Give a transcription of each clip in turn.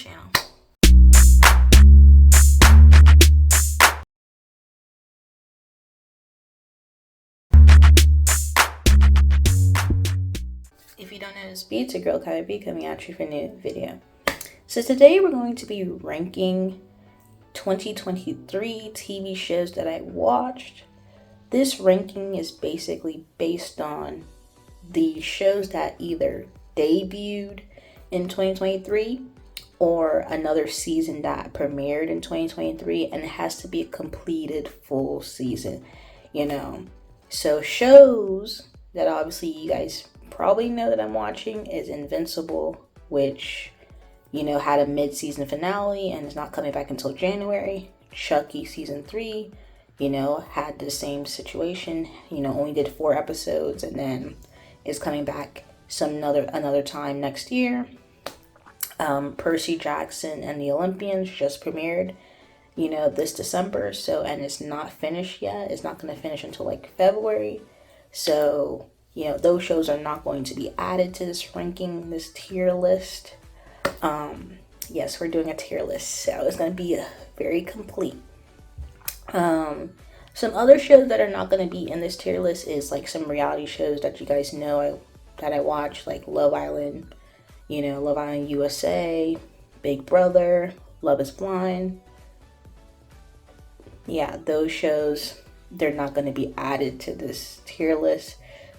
channel. If you don't know this, it's your girl KylerB coming at you for a new video. So today we're going to be ranking 2023 TV shows that I watched. This ranking is basically based on the shows that either debuted in 2023 or another season that premiered in 2023, and it has to be a completed full season, So shows that obviously you guys probably know that I'm watching is Invincible, which, had a mid-season finale and is not coming back until January. Chucky season 3, had the same situation, only did 4 episodes and then is coming back another time next year. Percy Jackson and the Olympians just premiered, this December. And it's not finished yet. It's not going to finish until February. So, those shows are not going to be added to this ranking, this tier list. Yes, we're doing a tier list, so it's going to be very complete. Some other shows that are not going to be in this tier list is some reality shows that you guys know that I watch, like Love Island, Love Island USA, Big Brother, Love is Blind. Yeah, those shows, they're not going to be added to this tier list.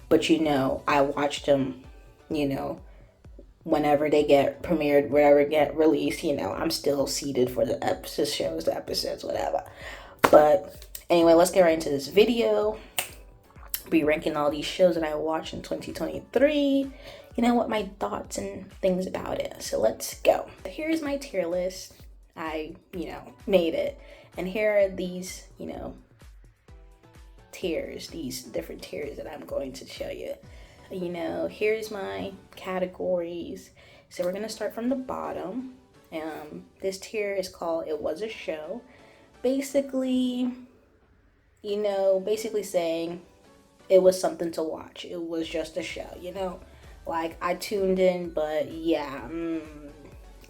But I watched them, whenever they get premiered, wherever get released, I'm still seated for the episodes, whatever. But anyway, let's get right into this video. Be ranking all these shows that I watched in 2023. What my thoughts and things about it. So let's go. Here's my tier list. I, made it. And here are these, tiers, these different tiers that I'm going to show you. Here's my categories. So we're going to start from the bottom. This tier is called It Was a Show. Basically, saying it was something to watch. It was just a show, I tuned in, but yeah,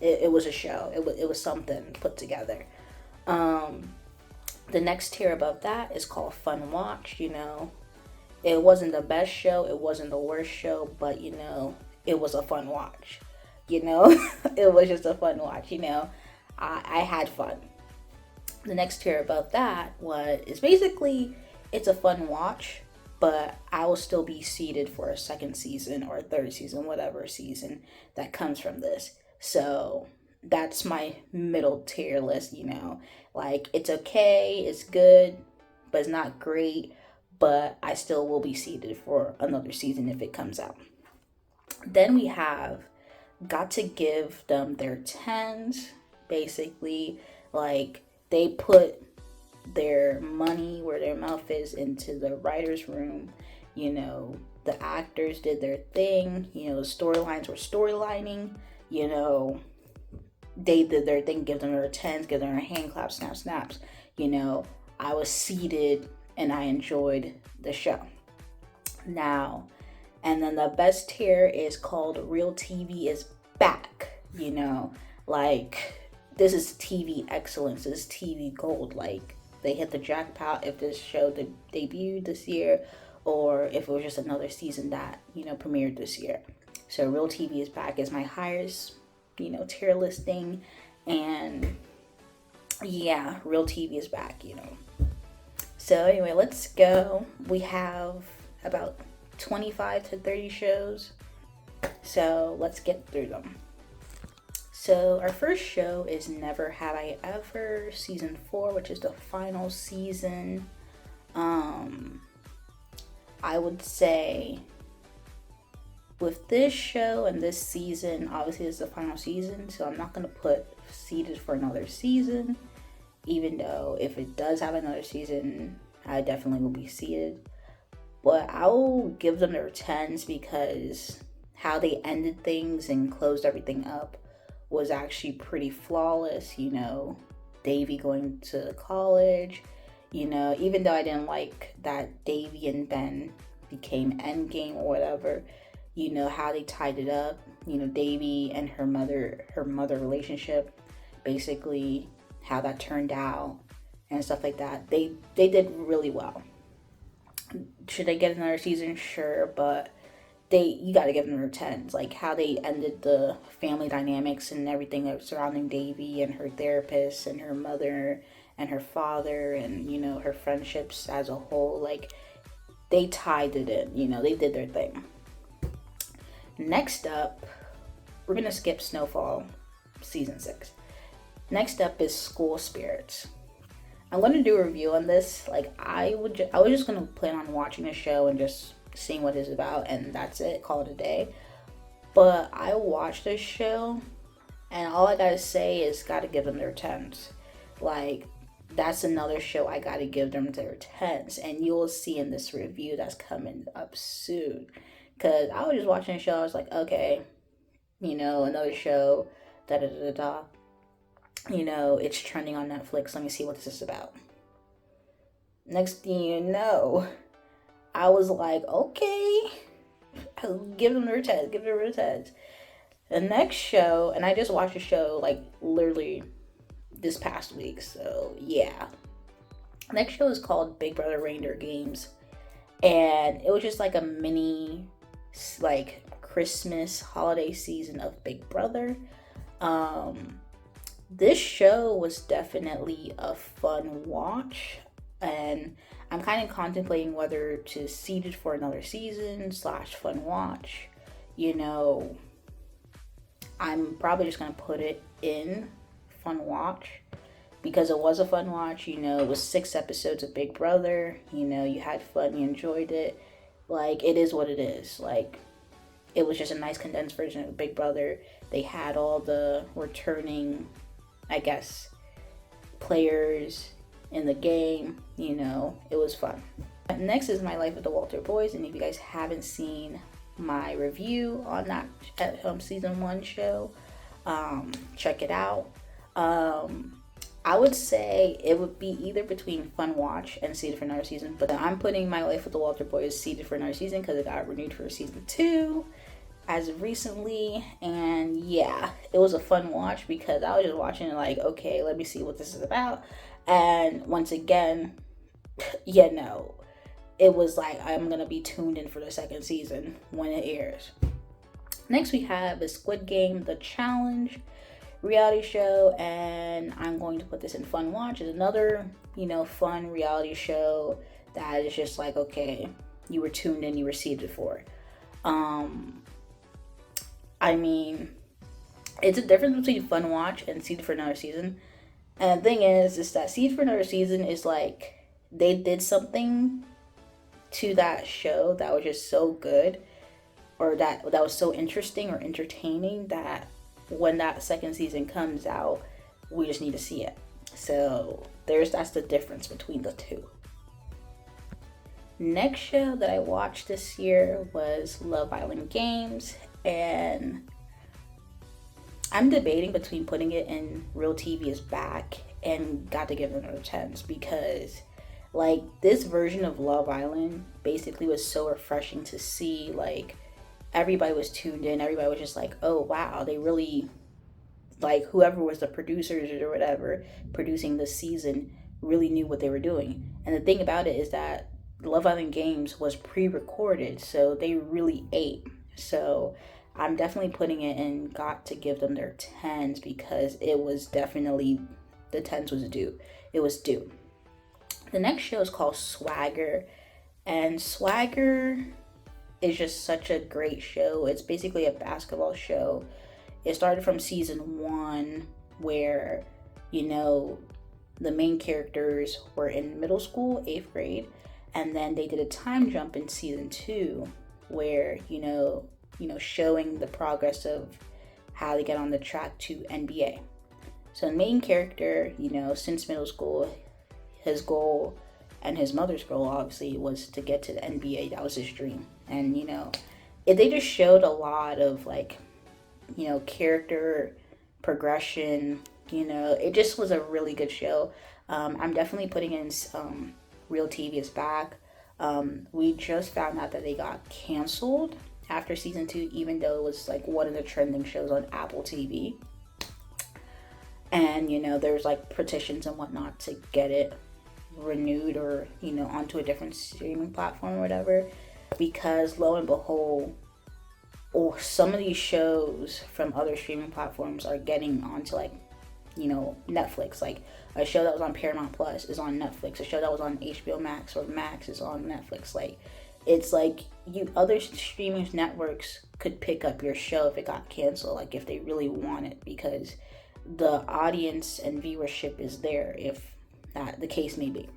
it was a show. It was something put together. The next tier above that is called Fun Watch. It wasn't the best show, it wasn't the worst show, but it was a fun watch. It was just a fun watch. I had fun. The next tier above that is basically it's a fun watch, but I will still be seated for a second season or a third season, whatever season that comes from this. So that's my middle tier list. It's okay, it's good, but it's not great, but I still will be seated for another season if it comes out. Then we have got to give them their 10s. Basically, they put their money where their mouth is into the writer's room. The actors did their thing. The storylines were storylining. They did their thing, give them their 10s, give them their hand claps, snaps. I was seated and I enjoyed the show. Now, and then the best tier is called Real TV is Back. This is TV excellence, this is TV gold. They hit the jackpot if this show debuted this year, or if it was just another season that, premiered this year. So Real TV is Back is my highest, tier listing. And yeah, Real TV is back, So anyway, let's go. We have about 25 to 30 shows. So let's get through them. So our first show is Never Have I Ever, season 4, which is the final season. I would say with this show and this season, obviously it's the final season, so I'm not going to put seated for another season, even though if it does have another season, I definitely will be seated. But I will give them their 10s because how they ended things and closed everything up was actually pretty flawless. Davy going to college, even though I didn't like that Davy and Ben became Endgame or whatever, you know, how they tied it up, you know, Davy and her mother relationship, basically how that turned out and stuff like that. They did really well. Should they get another season? Sure, but you got to give them their tens. Like how they ended the family dynamics and everything that was surrounding Davy and her therapist and her mother and her father and, you know, her friendships as a whole. Like they tied it in, you know, they did their thing. Next up, we're gonna skip Snowfall season 6. Next up is School Spirits. I'm gonna do a review on this. Like I was just gonna plan on watching the show and just seeing what it's about, and that's it, call it a day. But I watched this show, and all I gotta say is gotta give them their tens. Like that's another show I gotta give them their tens, and you'll see in this review that's coming up soon. Cause I was just watching the show, I was like, okay, you know, another show, da da da da. You know, it's trending on Netflix. Let me see what this is about. Next thing you know, I was like, okay, give them their tens, give them their tens. The next show, and I just watched the show like literally this past week, so yeah. Next show is called Big Brother Reindeer Games, and it was just like a mini, like Christmas holiday season of Big Brother. This show was definitely a fun watch, and I'm kind of contemplating whether to seed it for another season / fun watch. You know, I'm probably just gonna put it in fun watch because it was a fun watch. You know, it was 6 episodes of Big Brother. You know, you had fun, you enjoyed it. Like, it is what it is. Like, it was just a nice condensed version of Big Brother. They had all the returning, I guess, players in the game. You know, it was fun. Next is My Life with the Walter Boys, and if you guys haven't seen my review on that season 1 show, check it out. I would say it would be either between fun watch and seeded for another season, but I'm putting My Life with the Walter Boys seeded for another season because it got renewed for season 2 as of recently. And yeah, it was a fun watch because I was just watching it like, okay, let me see what this is about. And once again, yeah, no, it was like I'm gonna be tuned in for the 2nd season when it airs. Next we have the Squid Game The Challenge reality show, and I'm going to put this in fun watch. It's another, you know, fun reality show that is just like, okay, you were tuned in, you received it for. I mean, it's a difference between fun watch and seed for another season. And the thing is that seed for another season is like they did something to that show that was just so good, or that was so interesting or entertaining, that when that 2nd season comes out, we just need to see it. So that's the difference between the two. Next show that I watched this year was Love Island Games, and I'm debating between putting it in Real TV is Back and got to give it another chance, because like this version of Love Island basically was so refreshing to see. Like everybody was tuned in, everybody was just like, oh wow, they really, like whoever was the producers or whatever producing this season really knew what they were doing. And the thing about it is that Love Island Games was pre-recorded, so they really ate. So I'm definitely putting it in got to give them their tens, because it was definitely, the tens was due. It was due. The next show is called Swagger, and Swagger is just such a great show. It's basically a basketball show. It started from season 1 where, you know, the main characters were in middle school, 8th grade, and then they did a time jump in season 2 where, you know, showing the progress of how they get on the track to NBA. So the main character, you know, since middle school, his goal and his mother's goal obviously was to get to the NBA. That was his dream. And, you know, they just showed a lot of like, you know, character progression. You know, it just was a really good show. I'm definitely putting in Real TV is Back. We just found out that they got canceled, after season 2, even though it was like one of the trending shows on Apple TV. And, you know, there's like petitions and whatnot to get it renewed or, you know, onto a different streaming platform or whatever. Because lo and behold, or some of these shows from other streaming platforms are getting onto like, you know, Netflix. Like a show that was on Paramount Plus is on Netflix. A show that was on HBO Max or Max is on Netflix. Like, it's like you other streaming networks could pick up your show if it got canceled, like if they really want it, because the audience and viewership is there, if that the case may be.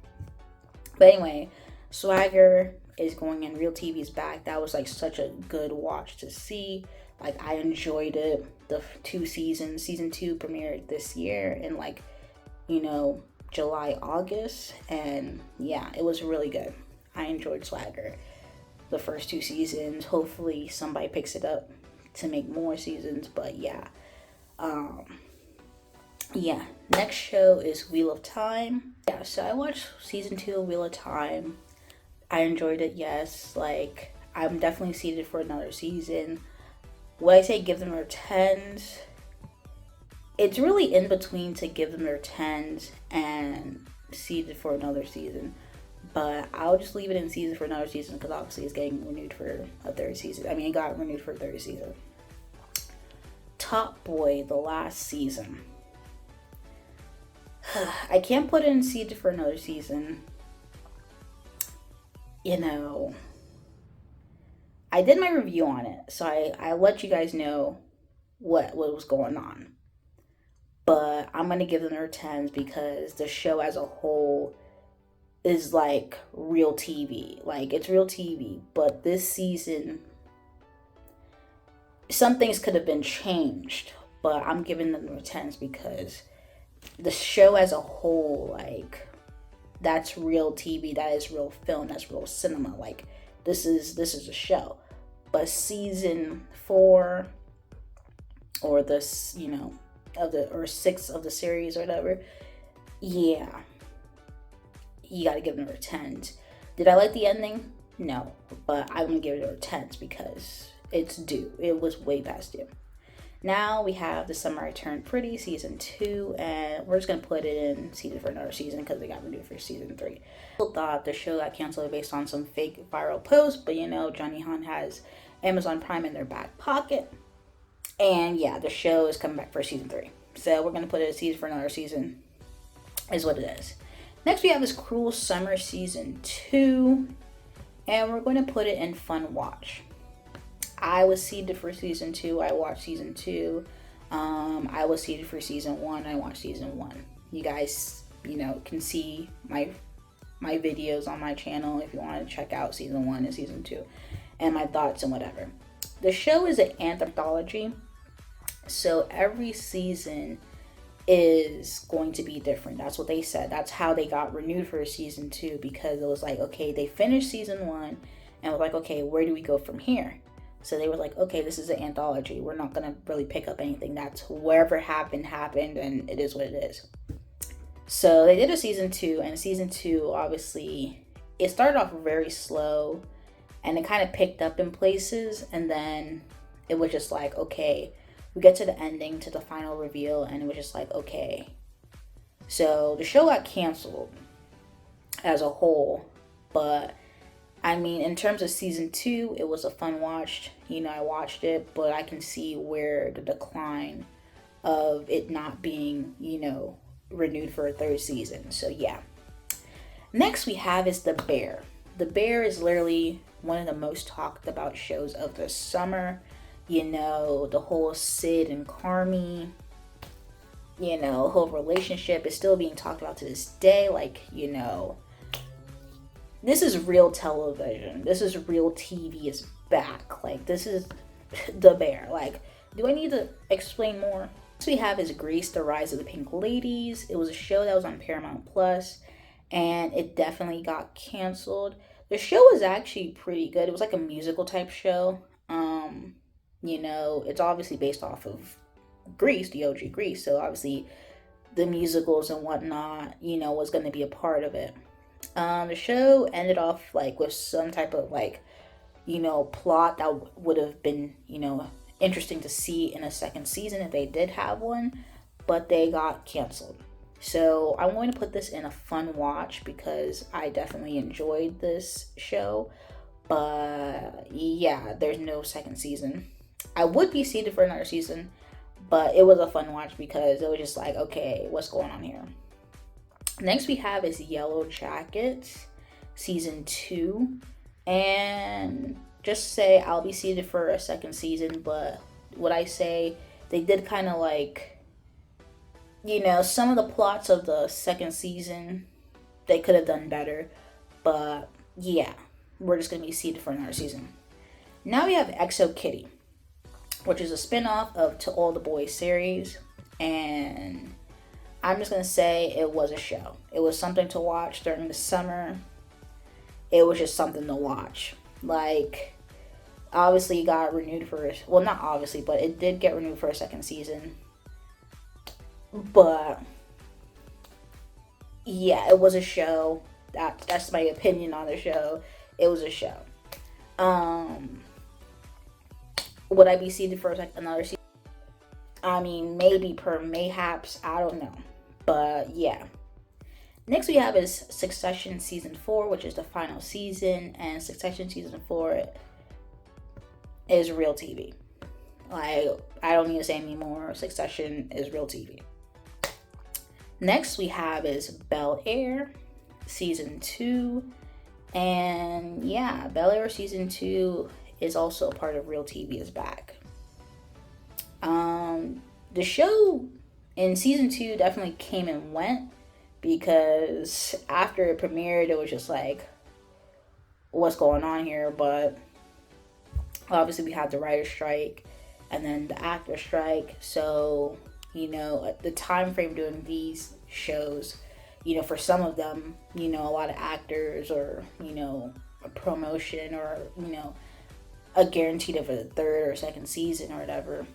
But anyway, Swagger is going in. Real TV's back. That was like such a good watch to see. Like, I enjoyed it. The 2 seasons. Season 2 premiered this year in like, you know, July, August. And yeah, it was really good. I enjoyed Swagger the first 2 seasons. Hopefully somebody picks it up to make more seasons. But yeah. Yeah. Next show is Wheel of Time. Yeah, so I watched season 2 of Wheel of Time. I enjoyed it, yes. Like, I'm definitely seated for another season. When I say give them their 10s, it's really in between to give them their 10s and seated for another season. But I'll just leave it in season for another season because obviously it's getting renewed for a 3rd season. I mean, it got renewed for a 3rd season. Top Boy, the last season. I can't put it in seated for another season. You know, I did my review on it, so I let you guys know what was going on. But I'm going to give them their 10s because the show as a whole is like real TV. Like, it's real TV, but this season, some things could have been changed, but I'm giving them their 10s because the show as a whole, like, that's real TV, that is real film, that's real cinema. Like, this is a show. But season 4 or this, you know, or 6 of the series or whatever, yeah, you gotta give them their 10s. Did I like the ending? No, but I'm gonna give it their 10s because it's due. It was way past due. Now we have The Summer I Turned Pretty, season 2, and we're just going to put it in season for another season because they got renewed for season 3. People thought the show got canceled based on some fake viral post, but you know, Johnny Han has Amazon Prime in their back pocket. And yeah, the show is coming back for season 3. So we're going to put it in season for another season, is what it is. Next we have this Cruel Summer season 2, and we're going to put it in Fun Watch. I was seated for season 2. I watched season 2. I was seated for season 1. I watched season 1. You guys, you know, can see my videos on my channel if you want to check out season 1 and season 2 and my thoughts and whatever. The show is an anthology, so every season is going to be different. That's what they said. That's how they got renewed for season 2, because it was like, okay, they finished season 1 and was like, okay, where do we go from here? So they were like, okay, this is an anthology. We're not going to really pick up anything. That's wherever happened, and it is what it is. So they did a season 2, and season 2, obviously, it started off very slow, and it kind of picked up in places, and then it was just like, okay, we get to the ending, to the final reveal, and it was just like, okay. So the show got canceled as a whole, but I mean, in terms of season 2, it was a fun watch. You know, I watched it, but I can see where the decline of it not being, you know, renewed for a 3rd season. So yeah. Next we have is The Bear. The Bear is literally one of the most talked about shows of the summer. You know, the whole Sid and Carmi, you know, whole relationship is still being talked about to this day. Like, you know, this is real television. This is real TV is back. Like, this is The Bear. Like, do I need to explain more? Next we have is Grease, The Rise of the Pink Ladies. It was a show that was on Paramount Plus, and it definitely got canceled. The show was actually pretty good. It was like a musical type show. You know, it's obviously based off of Grease, the OG Grease. So obviously the musicals and whatnot, you know, was going to be a part of it. The show ended off like with some type of like, plot that would have been, interesting to see in a second season if they did have one, but they got canceled. So I'm going to put this in a fun watch because I definitely enjoyed this show. But yeah, there's no second season. I would be seated for another season, but it was a fun watch because it was just like, okay, what's going on here? Next we have is Yellow Jackets, season 2. And just say I'll be seated for a second season, but what I say, they did kind of like, some of the plots of the second season, they could have done better. But yeah, we're just going to be seated for another season. Now we have Exo Kitty, which is a spin-off of To All the Boys series. And I'm just going to say it was a show. It was something to watch during the summer. It was just something to watch. Like, obviously it got renewed for, well, not obviously, but it did get renewed for a second season. But yeah, it was a show. That's my opinion on the show. It was a show. Would I be seated for another season? I mean, mayhaps, I don't know. But yeah. Next we have is Succession season 4, which is the final season, and Succession season 4 is real TV. Like, I don't need to say anymore. Succession is real TV. Next we have is Bel-Air season 2, and yeah, Bel-Air season 2 is also a part of Real TV is back. The show in season 2 definitely came and went, because after it premiered, it was just like, what's going on here? But obviously we had the writer's strike and then the actor strike. So, the time frame doing these shows, for some of them, a lot of actors or, a promotion or, a guaranteed of a third or second season or whatever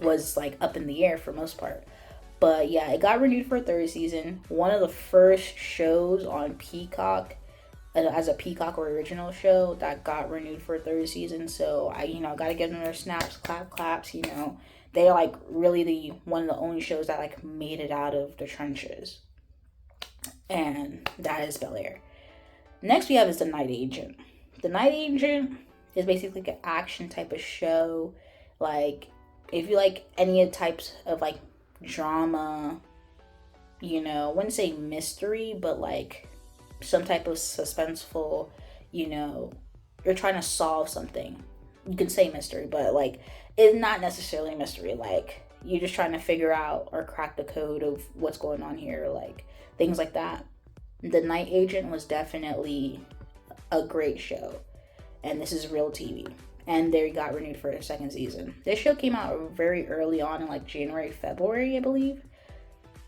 was like up in the air for most part. But yeah, it got renewed for a third season. One of the first shows on Peacock, as a Peacock original show, that got renewed for a third season. So I gotta give them their snaps, claps. They're like really one of the only shows that like made it out of the trenches. And that is Bel-Air. Next we have is The Night Agent. The Night Agent is basically like an action type of show. Like, if you like any types of like drama, wouldn't say mystery, but like some type of suspenseful, you're trying to solve something. You can say mystery, but like it's not necessarily mystery. Like, you're just trying to figure out or crack the code of what's going on here, like things like that. The Night Agent was definitely a great show, and this is real TV. And they got renewed for a second season. This show came out very early on in like January, February, I believe.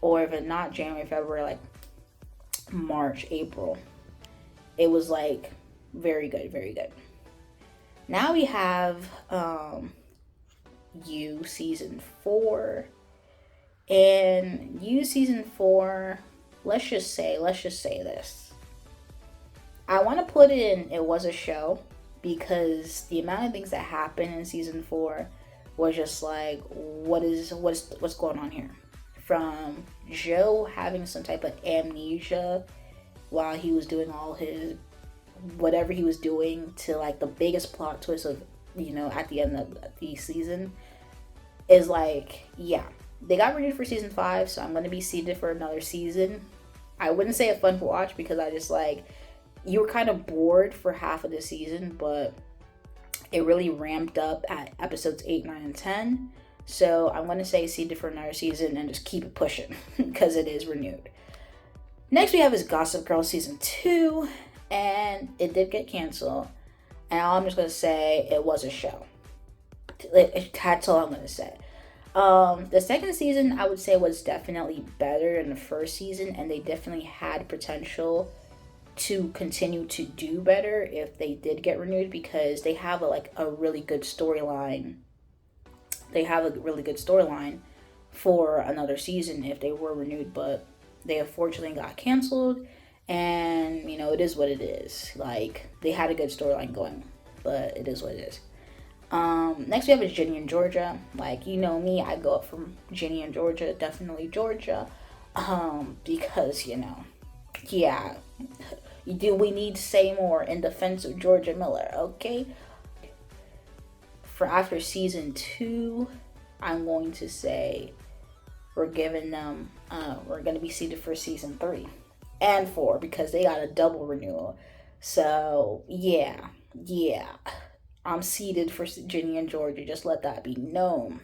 Or if it's not January, February, like March, April. It was like very good, very good. Now we have You season 4. And You season 4, let's just say this. I want to put in it was a show, because the amount of things that happened in season 4 was just like, what's going on here? From Joe having some type of amnesia while he was doing all his whatever he was doing, to like the biggest plot twist of at the end of the season is like, yeah, they got renewed for season 5, so I'm gonna be seated for another season. I wouldn't say a fun watch, because I just like, you were kind of bored for half of the season, but it really ramped up at episodes 8, 9, and 10. So I'm going to say seated for another season and just keep it pushing, because it is renewed. Next we have is Gossip Girl season 2, and it did get canceled. And I'm just going to say it was a show. That's all I'm going to say. The second season, I would say, was definitely better than the first season, and they definitely had potential to continue to do better if they did get renewed, because they have a really good storyline. They have a really good storyline for another season if they were renewed, but they unfortunately got canceled. And, it is what it is. Like, they had a good storyline going, but it is what it is. Next we have is Ginny and Georgia. Like, me, I go up from Ginny and Georgia, definitely Georgia. Because, yeah, do we need to say more in defense of Georgia Miller, okay? For after season 2, I'm going to say we're giving them, we're going to be seated for season 3 and 4 because they got a double renewal. So, yeah, I'm seated for Ginny and Georgia. Just let that be known.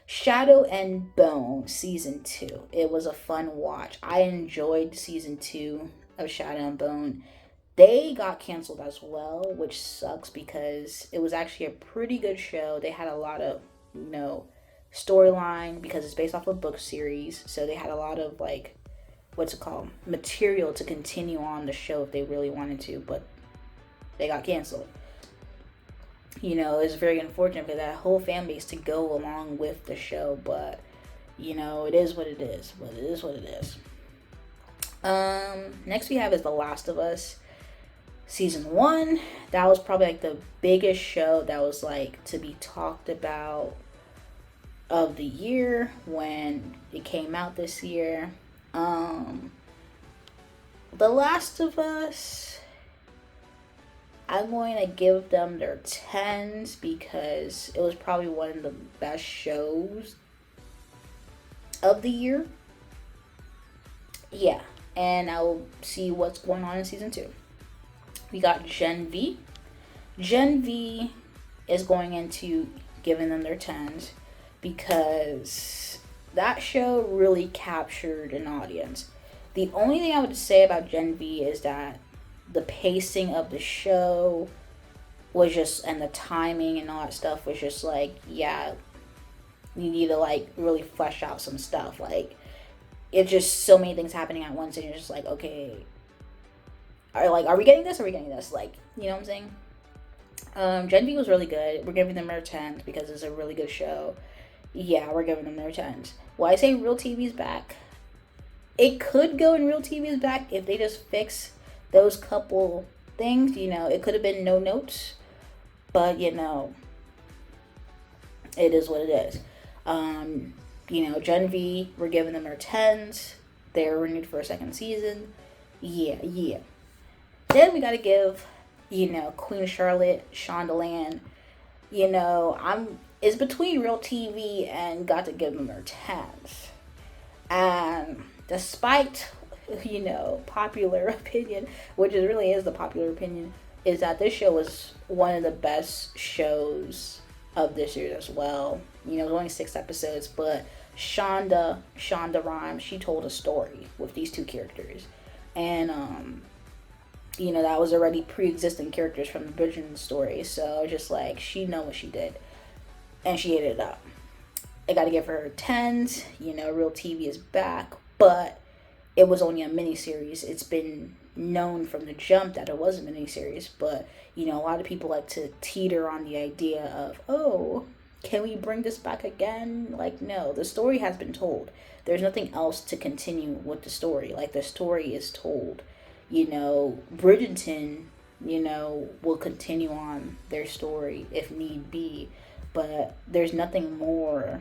Shadow and Bone season 2. It was a fun watch. I enjoyed season 2 of Shadow and Bone. They got canceled as well, which sucks because it was actually a pretty good show. They had a lot of, storyline because it's based off a book series. So they had a lot of, like, material to continue on the show if they really wanted to, but they got canceled. It's very unfortunate for that whole fan base to go along with the show, but, it is what it is. But it is what it is. Next we have is The Last of Us. Season 1, that was probably like the biggest show that was like to be talked about of the year when it came out this year. The Last of Us, I'm going to give them their 10s because it was probably one of the best shows of the year. Yeah, and I'll see what's going on in season 2. We got Gen V. Gen V is going into giving them their 10s because that show really captured an audience. The only thing I would say about Gen V is that the pacing of the show was just, and the timing and all that stuff was just like, yeah, you need to like really flesh out some stuff. Like, it's just so many things happening at once and you're just like, okay, are we getting this? Are we getting this? Like, you know what I'm saying? Gen V was really good. We're giving them their 10s because it's a really good show. Yeah, we're giving them their 10s. Well, I say Real TV's back. It could go in Real TV's back if they just fix those couple things. It could have been no notes, but it is what it is. Gen V, we're giving them their 10s. They're renewed for a second season. Yeah. Then we gotta give, Queen Charlotte, Shondaland. It's between Real TV and got to give them their 10s. And despite, popular opinion, which really is the popular opinion, is that this show was one of the best shows of this year as well. It was only 6 episodes, but Shonda Rhimes, she told a story with these 2 characters. And, that was already pre-existing characters from the original story. So just like, she know what she did. And she ate it up. I gotta give her 10s. Real TV is back. But it was only a miniseries. It's been known from the jump that it was a miniseries. But, a lot of people like to teeter on the idea of, oh, can we bring this back again? Like, no, the story has been told. There's nothing else to continue with the story. Like, the story is told. Bridgerton, will continue on their story if need be. But there's nothing more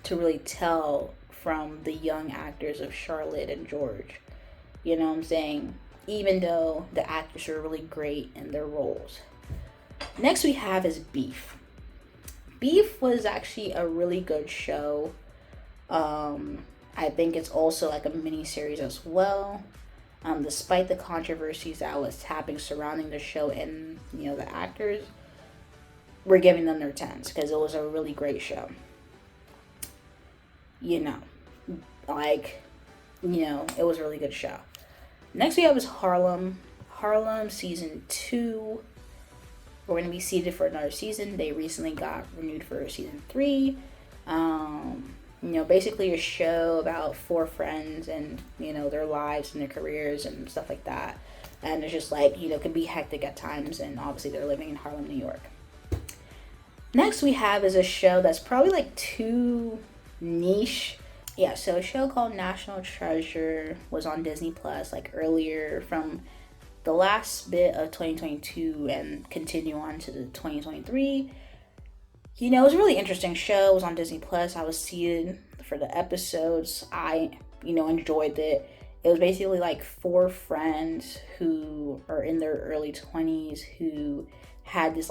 to really tell from the young actors of Charlotte and George. You know what I'm saying? Even though the actors are really great in their roles. Next we have is Beef. Beef was actually a really good show. I think it's also like a mini series as well. Despite the controversies that was happening surrounding the show and the actors, we're giving them their 10s because it was a really great show. It was a really good show. Next we have is Harlem. Harlem season 2. We're going to be seated for another season. They recently got renewed for season 3. Basically a show about 4 friends and, their lives and their careers and stuff like that. And it's just like, can be hectic at times. And obviously they're living in Harlem, New York. Next we have is a show that's probably like too niche. Yeah, so a show called National Treasure was on Disney Plus, like earlier from the last bit of 2022 and continue on to the 2023. You know, it was a really interesting show. It was on Disney Plus. I was seated for the episodes. I, enjoyed it. It was basically like four friends who are in their early 20s who had this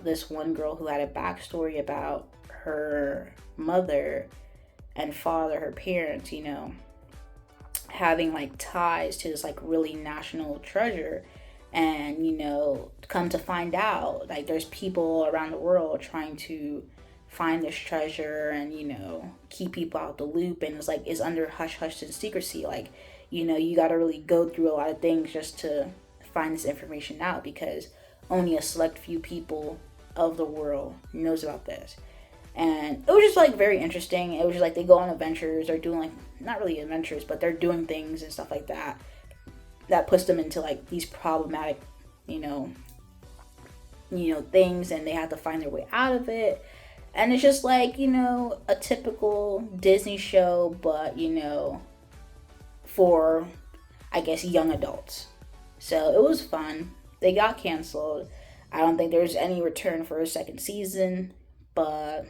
this one girl who had a backstory about her mother and father, her parents, having like ties to this like really national treasure. And come to find out, like, there's people around the world trying to find this treasure and keep people out the loop, and it's under hush hush and secrecy. Like, you got to really go through a lot of things just to find this information out, because only a select few people of the world knows about this. And it was just like very interesting. It was just like they go on adventures. They're doing like, not really adventures, but they're doing things and stuff like that puts them into like these problematic, things, and they have to find their way out of it. And it's just like, a typical Disney show, but for, I guess, young adults. So it was fun. They got canceled. I don't think there's any return for a second season, but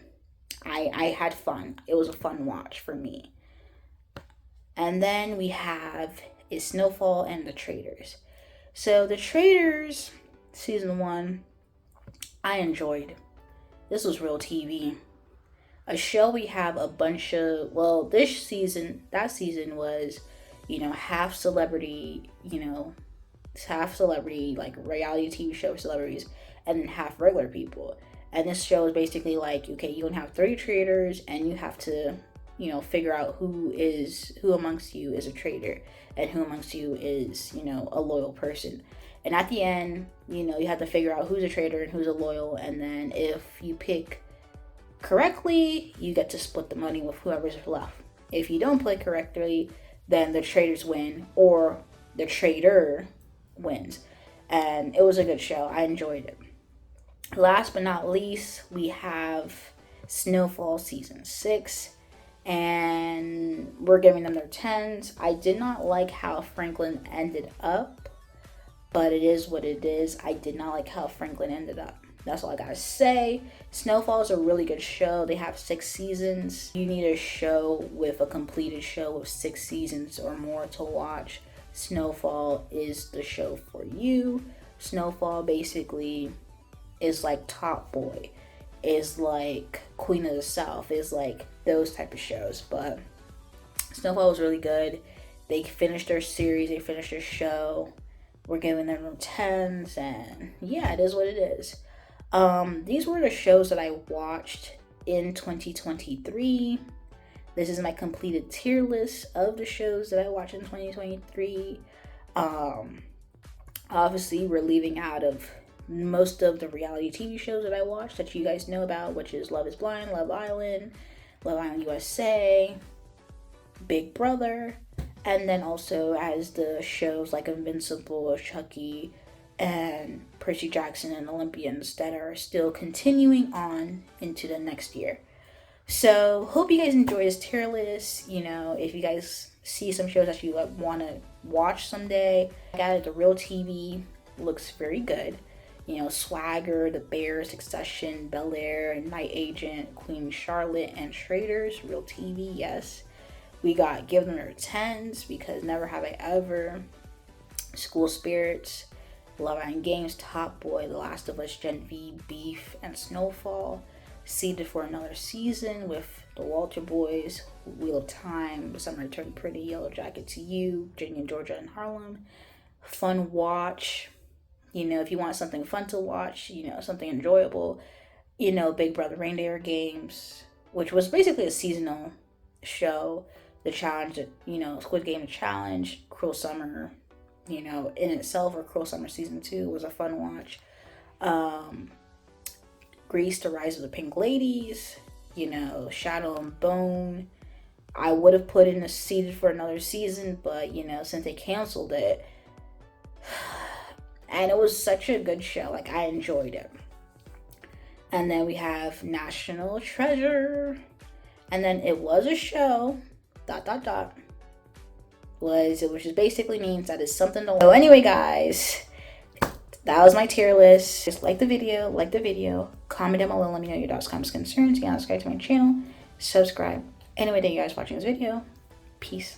I had fun. It was a fun watch for me. And then we have is Snowfall and The Traitors. So The Traitors, season 1, I enjoyed. This was real TV. A show we have a bunch of, that season was, half celebrity, like reality TV show celebrities, and then half regular people. And this show is basically like, okay, you're gonna have 3 traitors, and you have to, figure out who amongst you is a traitor and who amongst you is, a loyal person. And at the end, you have to figure out who's a traitor and who's a loyal. And then if you pick correctly, you get to split the money with whoever's left. If you don't play correctly, then the traitors win, or the traitor wins. And it was a good show. I enjoyed it. Last but not least, we have Snowfall season 6. And we're giving them their 10s. I did not like how Franklin ended up, but it is what it is. I did not like how Franklin ended up. That's all I gotta say. Snowfall is a really good show. They have 6 seasons. You need a show with a completed show with 6 seasons or more to watch. Snowfall is the show for you. Snowfall basically is like Top Boy, is like Queen of the South, is like those type of shows. But Snowfall was really good. They finished their series, they finished their show. We're giving them 10s, and yeah, it is what it is. These were the shows that I watched in 2023. This is my completed tier list of the shows that I watched in 2023. Obviously, we're leaving out of most of the reality TV shows that I watched that you guys know about, which is Love is Blind, Love Island USA, Big Brother, and then also as the shows like Invincible, Chucky, and Percy Jackson and Olympians that are still continuing on into the next year. So, hope you guys enjoy this tier list. If you guys see some shows that you want to watch someday, I got it. The Real TV looks very good. Swagger, The Bear, Succession, Bel-Air, Night Agent, Queen Charlotte, and Traitors. Real TV, yes. We got Give Them Their 10s, because Never Have I Ever, School Spirits, Love Island Games, Top Boy, The Last of Us, Gen V, Beef, and Snowfall. Seeded for another season with The Walter Boys, Wheel of Time, Summer Turned Pretty, Yellow Jacket to You, Virginia, Georgia, and Harlem. Fun watch. If you want something fun to watch, something enjoyable, Big Brother Reindeer Games, which was basically a seasonal show. The Challenge, Squid Game Challenge, Cruel Summer, in itself, or Cruel Summer Season 2 was a fun watch. Grease, The Rise of the Pink Ladies, Shadow and Bone. I would have put in a seeded for another season, but, since they canceled it, and it was such a good show. Like, I enjoyed it. And then we have National Treasure. And then it was a show, which just basically means that it's something to. So anyway, guys, that was my tier list. Just like the video, comment down below, let me know your doubts, comments, concerns. You can subscribe to my channel, subscribe. Anyway, thank you guys for watching this video. Peace.